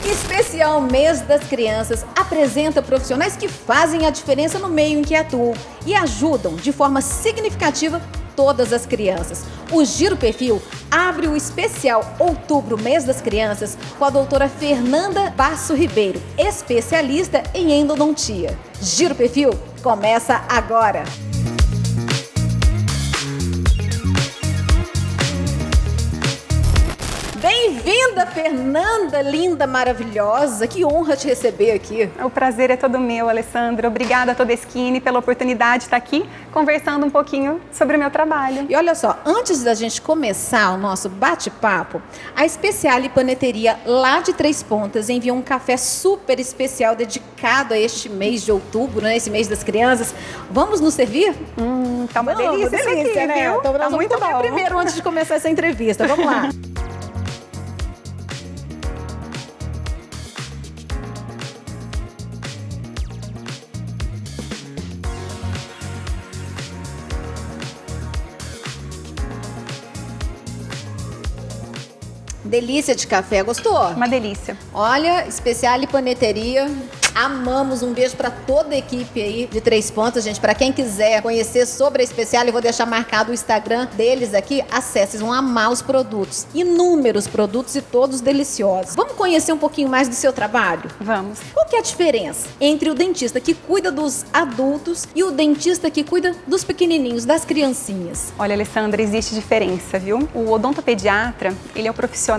Especial Mês das Crianças apresenta profissionais que fazem a diferença no meio em que atuam e ajudam de forma significativa todas as crianças. O Giro Perfil abre o especial Outubro Mês das Crianças com a doutora Fernanda Basso Ribeiro, especialista em endodontia. Giro Perfil começa agora! Bem-vinda, Fernanda, linda, maravilhosa. Que honra te receber aqui. O prazer é todo meu, Alessandra. Obrigada a toda a Skinny pela oportunidade de estar aqui conversando um pouquinho sobre o meu trabalho. E olha só, antes da gente começar o nosso bate-papo, a Speciale Paneteria lá de Três Pontas enviou um café super especial dedicado a este mês de outubro, né? Esse mês das crianças. Vamos nos servir? Tá uma delícia isso aqui, né? Viu? Então nós vamos muito comer bom. primeiro antes de começar essa entrevista. Vamos lá. Delícia de café, gostou? Uma delícia. Olha, Speciale Paneteria, amamos. Um beijo para toda a equipe aí de Três Pontas, gente. Para quem quiser conhecer sobre a Speciale, eu vou deixar marcado o Instagram deles aqui. Acesse, vocês vão amar os produtos. Inúmeros produtos e todos deliciosos. Vamos conhecer um pouquinho mais do seu trabalho? Vamos. Qual que é a diferença entre o dentista que cuida dos adultos e o dentista que cuida dos pequenininhos, das criancinhas? Olha, Alessandra, existe diferença, viu? O odontopediatra, ele é o profissional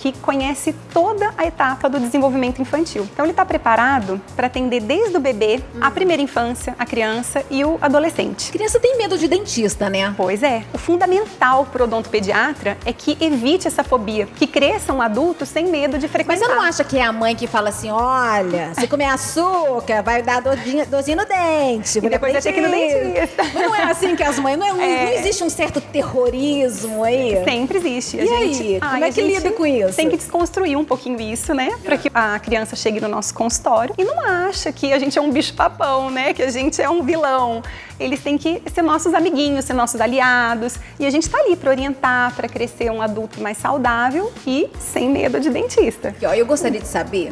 que conhece toda a etapa do desenvolvimento infantil. Então, ele está preparado para atender desde o bebê, a primeira infância, a criança e o adolescente. Criança tem medo de dentista, né? Pois é. O fundamental para o odontopediatra é que evite essa fobia, que cresça um adulto sem medo de frequentar. Mas você não acha que é a mãe que fala assim, olha, se comer açúcar, vai dar dorzinha no dente. E depois achei que no dentista. Mas não é assim que as mães... Não existe um certo terrorismo aí? Sempre existe. E aí? Como é que lida com isso? Tem que desconstruir um pouquinho isso, né? Para que a criança chegue no nosso consultório e não acha que a gente é um bicho-papão, né? Que a gente é um vilão. Eles têm que ser nossos amiguinhos, ser nossos aliados. E a gente tá ali para orientar, para crescer um adulto mais saudável e sem medo de dentista. E, ó, eu gostaria de saber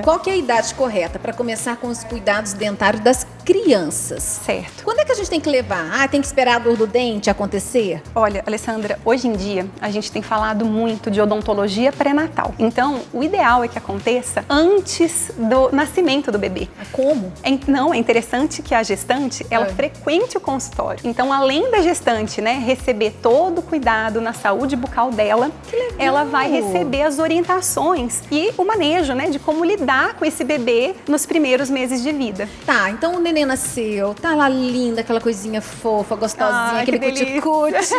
qual que é a idade correta para começar com os cuidados dentários das crianças. Certo. Quando é que a gente tem que levar? Tem que esperar a dor do dente acontecer? Olha, Alessandra, hoje em dia a gente tem falado muito de odontologia pré-natal. Então, o ideal é que aconteça antes do nascimento do bebê. Como? Não, é interessante que a gestante, ela frequente o consultório. Então, além da gestante, né, receber todo o cuidado na saúde bucal dela, ela vai receber as orientações e o manejo, né, de como lidar com esse bebê nos primeiros meses de vida. Tá, então o neném nasceu, tá lá linda, aquela coisinha fofa, gostosinha, aquele cuticute.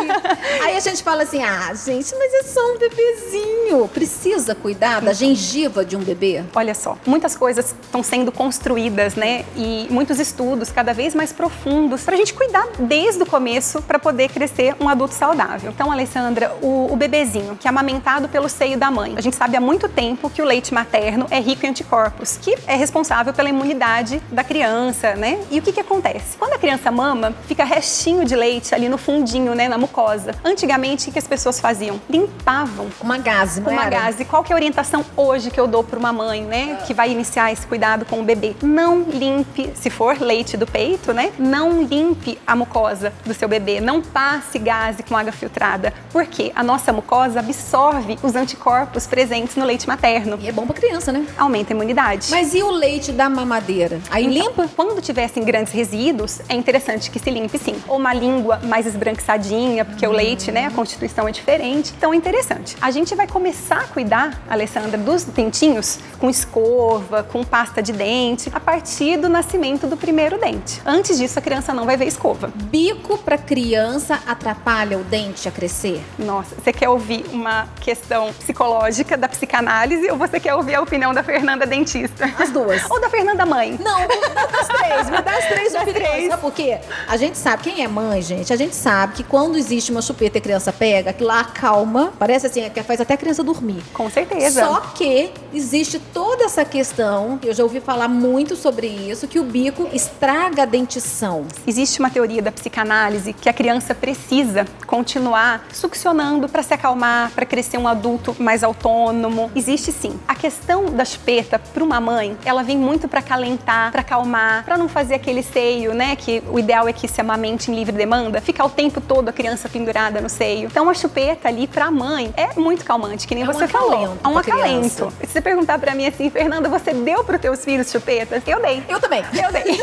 Aí a gente fala assim, gente, mas é só um bebezinho. Precisa cuidar da gengiva de um bebê? Olha só, muitas coisas estão sendo construídas, né, e muitos estudos cada vez mais profundos para a gente cuidar desde o começo para poder crescer um adulto saudável. Então, Alessandra, o bebezinho que é amamentado pelo seio da mãe, a gente sabe há muito tempo que o leite materno é rico em anticorpos, que é responsável pela imunidade da criança, né? E o que acontece? Quando a criança mama, fica restinho de leite ali no fundinho, né, na mucosa. Antigamente, o que as pessoas faziam? Limpavam. Uma gaze, não Uma era? gaze. Qual que é a orientação hoje que eu dou para uma mãe, né, que vai iniciar esse cuidado com o bebê? Não limpe, se for leite do peito, né, não limpe a mucosa do seu bebê, não passe gaze com água filtrada, porque a nossa mucosa absorve os anticorpos presentes no leite materno. E é bom pra criança, né? Aumenta a imunidade. Mas e o leite da mamadeira? Aí Então, limpa? Quando tivessem grandes resíduos, é interessante que se limpe sim. Ou uma língua mais esbranquiçadinha, porque o leite, né, a constituição é diferente. Então é interessante. A gente vai começar a cuidar, Alessandra, dos dentinhos com escova, com pasta de dente, a partir do nascimento do primeiro dente. Antes disso, a criança não vai ver escova. Bico pra criança atrapalha o dente a crescer? Nossa, você quer ouvir uma questão psicológica da psicanálise ou você quer ouvir a opinião da Fernanda dentista? As duas. Ou da Fernanda mãe? Não, dos três. Me dá as três opiniões. Sabe por quê? A gente sabe, quem é mãe, gente, a gente sabe que quando existe uma chupeta e a criança pega, aquilo lá acalma, parece assim, que faz até a criança dormir. Com certeza. Só que existe toda essa questão, eu já ouvi falar muito sobre isso, que o bico estraga a dentição. Existe uma teoria da psicanálise que a criança precisa continuar succionando para se acalmar, para crescer um adulto mais autônomo. Existe sim. A questão da chupeta para uma mãe, ela vem muito para acalentar, para acalmar, para não fazer aquele seio, né, que o ideal é que se amamente em livre demanda, ficar o tempo todo a criança pendurada no seio. Então a chupeta ali para a mãe é muito calmante, que nem você falou. É um acalento. Se você perguntar para mim assim, Fernanda, você deu para os teus filhos chupetas? Eu dei. Eu também. Eu dei.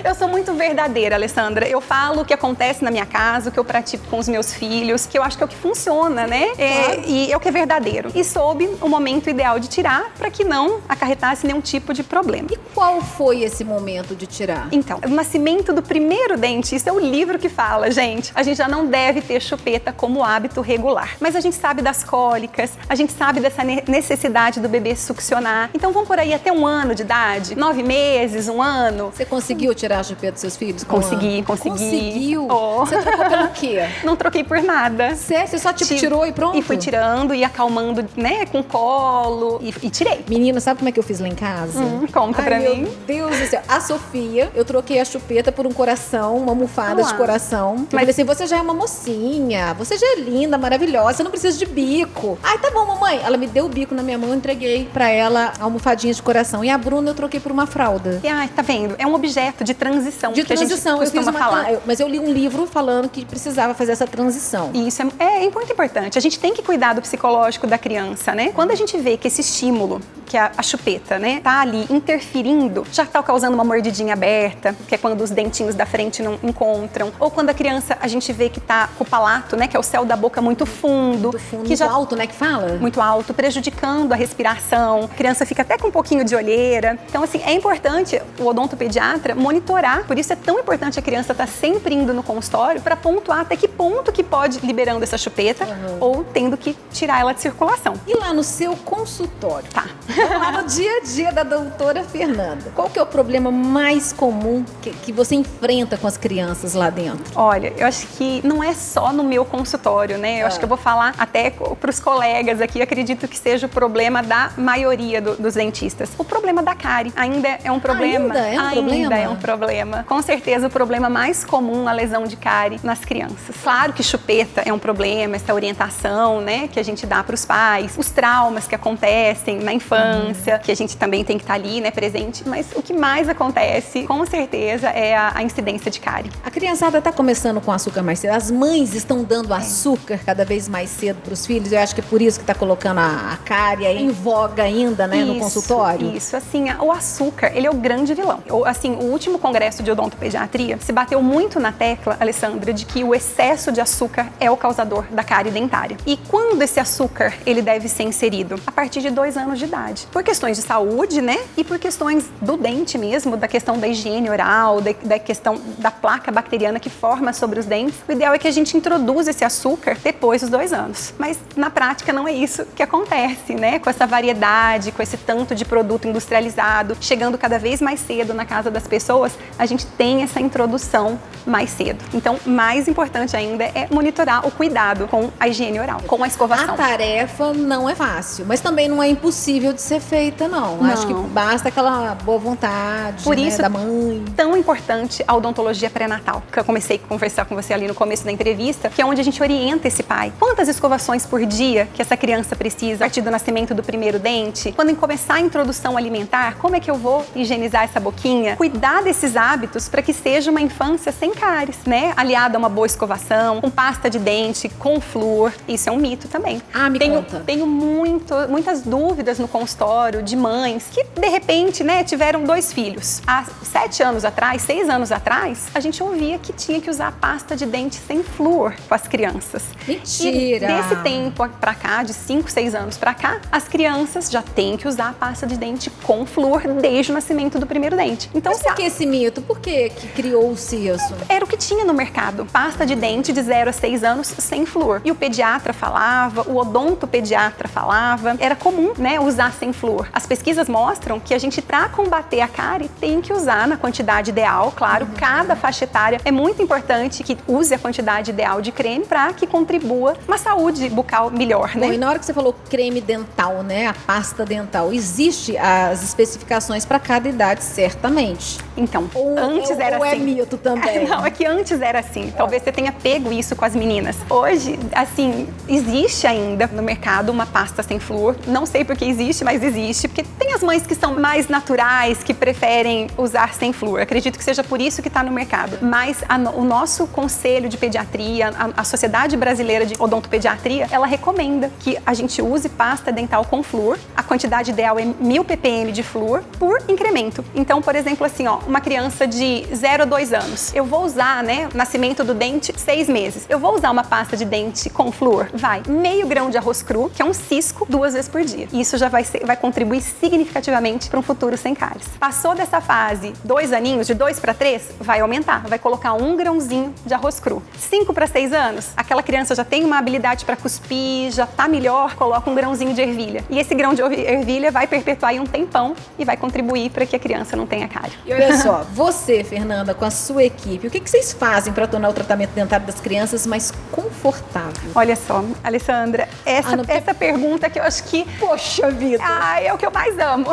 Eu sou muito verdadeira, Alessandra. Eu falo o que acontece na minha casa, o que eu pratico com os meus filhos, que eu acho que é o que funciona, né? Claro. E é o que é verdadeiro. E soube o momento ideal de tirar para que não acarretasse nenhum tipo de problema. E qual foi esse momento de tirar? Então, o nascimento do primeiro dente, isso é o livro que fala, gente. A gente já não deve ter chupeta como hábito regular. Mas a gente sabe das cólicas, a gente sabe dessa necessidade do bebê succionar. Então vamos por aí até 1 ano de idade, 9 meses, 1 ano. Você conseguiu tirar a chupeta dos seus filhos? Consegui. Conseguiu? Oh. Você trocou pelo quê? Não troquei por nada. Sério? Você só tirou e pronto? E fui tirando e acalmando, né, com colo e tirei. Menina, sabe como é que eu fiz lá em casa? Conta pra mim. Meu Deus do céu. A Sofia, eu troquei a chupeta por um coração, uma almofada de coração. Eu falei assim, você já é uma mocinha, você já é linda, maravilhosa, você não precisa de bico. Ai, tá bom, mamãe. Ela me deu o bico na minha mão, eu entreguei pra ela a almofadinha de coração. E a Bruna eu troquei por uma fralda. E, ai, tá vendo? É um objeto de transição. De transição, a gente costuma falar. Mas eu li um livro falando que precisava fazer essa transição. E isso é muito importante. A gente tem que cuidar do psicológico da criança, né? Quando a gente vê que esse estímulo, que é a chupeta, né, tá ali interferindo, já tá causando uma mordidinha aberta, que é quando os dentinhos da frente não encontram, ou quando a criança, a gente vê que tá com o palato, né, que é o céu da boca muito fundo. Muito fundo, que muito já, alto, né, que fala? Muito alto, prejudicando a respiração. A criança fica até com um pouquinho de olheira. Então, assim, é importante o odontopediatra monitorar. Por isso é tão importante a criança estar sempre indo no consultório para pontuar até que ponto que pode liberando essa chupeta ou tendo que tirar ela de circulação. E lá no seu consultório? Tá. Lá no dia a dia da doutora Fernanda, qual que é o problema mais comum que você enfrenta com as crianças lá dentro? Olha, eu acho que não é só no meu consultório, né? Eu acho que eu vou falar até para os colegas aqui, acredito que seja o problema da maioria dos dentistas. O problema da cárie ainda é um problema. Ainda é um problema. Com certeza o problema mais comum, a lesão de cárie nas crianças. Claro que chupeta é um problema, essa orientação, né, que a gente dá para os pais, os traumas que acontecem na infância, que a gente também tem que estar ali, né, presente, mas o que mais acontece, com certeza, é a incidência de cárie. A criançada está começando com açúcar mais cedo, as mães estão dando açúcar cada vez mais cedo para os filhos, eu acho que é por isso que está colocando a cárie em voga ainda, né, no consultório. Isso, assim, o açúcar, ele é o grande vilão. Assim, o último congresso de odontopediatria se bateu muito na tecla, Alessandra, de que o excesso de açúcar é o causador da cárie dentária. E quando esse açúcar, ele deve ser inserido? A partir de 2 anos de idade. Por questões de saúde, né? E por questões do dente mesmo, da questão da higiene oral, da questão da placa bacteriana que forma sobre os dentes. O ideal é que a gente introduza esse açúcar depois dos 2 anos. Mas na prática não é isso que acontece, né? Com essa variedade, com esse tanto de produto industrializado, chegando cada vez mais cedo na casa das pessoas, a gente tem essa introdução mais cedo. Então, mais importante ainda é monitorar o cuidado com a higiene oral, com a escovação. A tarefa não é fácil, mas também não é impossível de ser feita, não. Acho que basta aquela boa vontade, por isso, da mãe. Tão importante a odontologia pré-natal, que eu comecei a conversar com você ali no começo da entrevista, que é onde a gente orienta esse pai. Quantas escovações por dia que essa criança precisa a partir do nascimento do primeiro dente? Quando começar a introdução alimentar, como é que eu vou higienizar essa boquinha? Cuidar desses hábitos para que seja uma infância sem cáries, né? Aliada a uma boa escovação, com pasta de dente, com flúor. Isso é um mito também. Conta. Tenho muitas dúvidas no consultório de mães que, de repente, né, tiveram 2 filhos. Há 7 anos atrás, 6 anos atrás, a gente ouvia que tinha que usar pasta de dente sem flúor com as crianças. Mentira! E desse tempo pra cá, de 5, 6 anos pra cá, as crianças já têm que usar a pasta de dente com flúor desde o nascimento do primeiro dente. Então, mas por que esse mito? Por que criou-se isso? Era o que tinha no mercado. Pasta de dente de 0 a 6 anos sem flúor. E o pediatra falava, o odontopediatra falava, era comum, né, usar sem flúor. As pesquisas mostram que a gente, para combater a cárie, tem que usar na quantidade ideal, claro, cada faixa etária. É muito importante que use a quantidade ideal de creme para que contribua uma saúde bucal melhor, né? Bom, e na hora que você falou creme dental, né, a pasta dental, existe as especificações para cada idade, certamente. Então, antes era assim. Ou é mito também? Não, é que antes era assim. Talvez você tenha pego isso com as meninas. Hoje, assim, existe ainda no mercado uma pasta sem flúor. Não sei por que existe, mas existe. Porque tem as mães que são mais naturais, que preferem usar sem flúor. Acredito que seja por isso que está no mercado. Mas o nosso Conselho de Pediatria, a Sociedade Brasileira de Odontopediatria, ela recomenda que a gente use pasta dental com flúor. A quantidade ideal é 1000 ppm de flúor por incremento. Então, por exemplo, assim, ó, uma criança de 0 a 2 anos. Eu vou usar, né, nascimento do dente, 6 meses. Eu vou usar uma pasta de dente com flúor? Vai. Meio grão de arroz cru, que é um cisco, 2 vezes por dia. Isso já vai contribuir significativamente para um futuro sem cáries. Passou dessa fase, 2 aninhos, de 2 para 3, vai aumentar. Vai colocar 1 grãozinho de arroz cru. 5 para 6 anos, aquela criança já tem uma habilidade para cuspir, já tá melhor, coloca 1 grãozinho de ervilha. E esse grão de ervilha vai perpetuar aí um tempão e vai contribuir para que a criança não tenha cárie. E olha só, você, Fernanda, com a sua equipe, o que vocês fazem para tornar o tratamento dentário das crianças mais confortável? Olha só, Alessandra, essa pergunta que eu acho que... Poxa vida! É o que eu mais amo.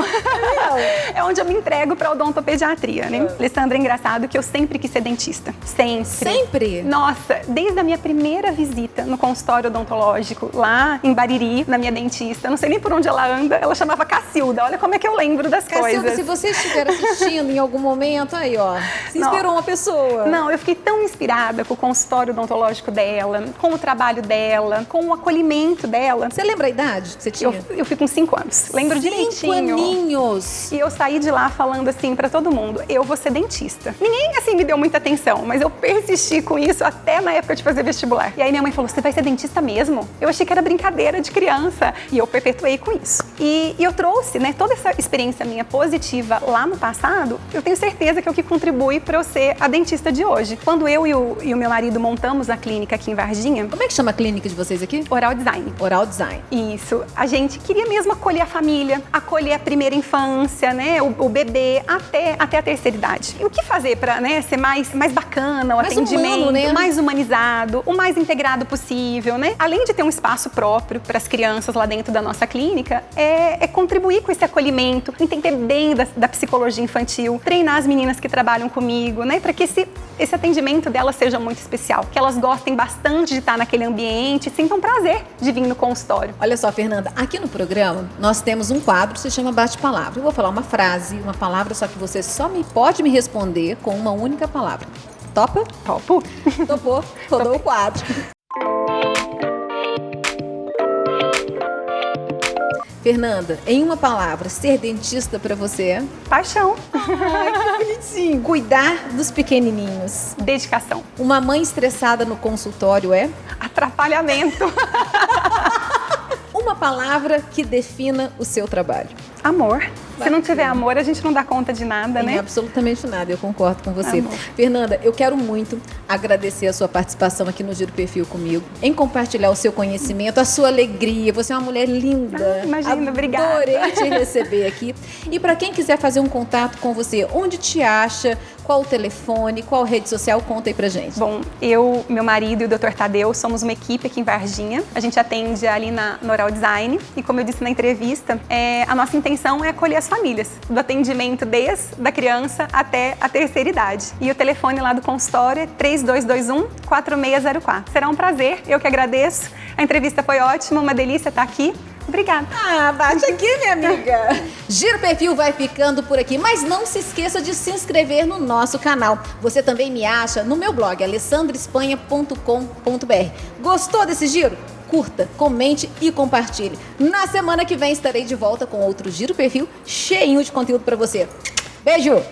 É onde eu me entrego para odontopediatria, né? Alessandra, é engraçado que eu sempre quis ser dentista. Sempre. Sempre? Nossa, desde a minha primeira visita no consultório odontológico, lá em Bariri, na minha dentista, não sei nem por onde ela anda, ela chamava Cacilda. Olha como é que eu lembro das coisas. Cacilda, se você estiver assistindo em algum momento, aí ó, se inspirou uma pessoa. Não, eu fiquei tão inspirada com o consultório odontológico dela, com o trabalho dela, com o acolhimento dela. Você lembra a idade que você tinha? Eu fui com 5 anos. Lembro direitinho. 5 aninhos! E eu saí de lá falando assim pra todo mundo, eu vou ser dentista. Ninguém assim me deu muita atenção, mas eu persisti com isso até na época de fazer vestibular. E aí minha mãe falou, você vai ser dentista mesmo? Eu achei que era brincadeira de criança. E eu perpetuei com isso. E eu trouxe, né, toda essa experiência minha positiva lá no passado, eu tenho certeza que é o que contribui para eu ser a dentista de hoje. Quando eu e o meu marido montamos a clínica aqui em Varginha... Como é que chama a clínica de vocês aqui? Oral Design. Oral Design. Isso. A gente queria mesmo acolher a família, acolher a primeira infância, né, o bebê, até a terceira idade. E o que fazer para, né, ser mais bacana, o mais atendimento, humano, né? mais humanizado, o mais integrado possível, né? Além de ter um espaço próprio para as crianças lá dentro da nossa clínica, é contribuir com esse acolhimento, entender bem da psicologia infantil, treinar as meninas que trabalham comigo, né, para que esse atendimento delas seja muito especial, que elas gostem bastante de estar naquele ambiente, sintam prazer de vir no consultório. Olha só, Fernanda, aqui no programa nós temos um quadro que se chama Bate-Palavra. Eu vou falar uma frase, uma palavra, só que você só pode me responder com uma única palavra. Topa? Topo. Topou. Rodou o quadro. Fernanda, em uma palavra, ser dentista pra você é? Paixão. Ai, que bonitinho. Cuidar dos pequenininhos. Dedicação. Uma mãe estressada no consultório é? Atrapalhamento. Uma palavra que defina o seu trabalho. Amor. Se não tiver amor, a gente não dá conta de nada, né? Absolutamente nada, eu concordo com você. Amor. Fernanda, eu quero muito agradecer a sua participação aqui no Giro Perfil comigo, em compartilhar o seu conhecimento, a sua alegria. Você é uma mulher linda. Imagina, obrigada. Adorei te receber aqui. E para quem quiser fazer um contato com você, onde te acha? Qual o telefone? Qual rede social? Conta aí pra gente. Bom, eu, meu marido e o Dr. Tadeu somos uma equipe aqui em Varginha. A gente atende ali no Oral Design e, como eu disse na entrevista, a nossa intenção é acolher as famílias, do atendimento desde a criança até a terceira idade. E o telefone lá do consultório é 3221-4604. Será um prazer, eu que agradeço. A entrevista foi ótima, uma delícia estar aqui. Obrigada. Bate aqui, minha amiga. Giro Perfil vai ficando por aqui, mas não se esqueça de se inscrever no nosso canal. Você também me acha no meu blog, alessandroespanha.com.br. Gostou desse giro? Curta, comente e compartilhe. Na semana que vem estarei de volta com outro Giro Perfil cheinho de conteúdo para você. Beijo!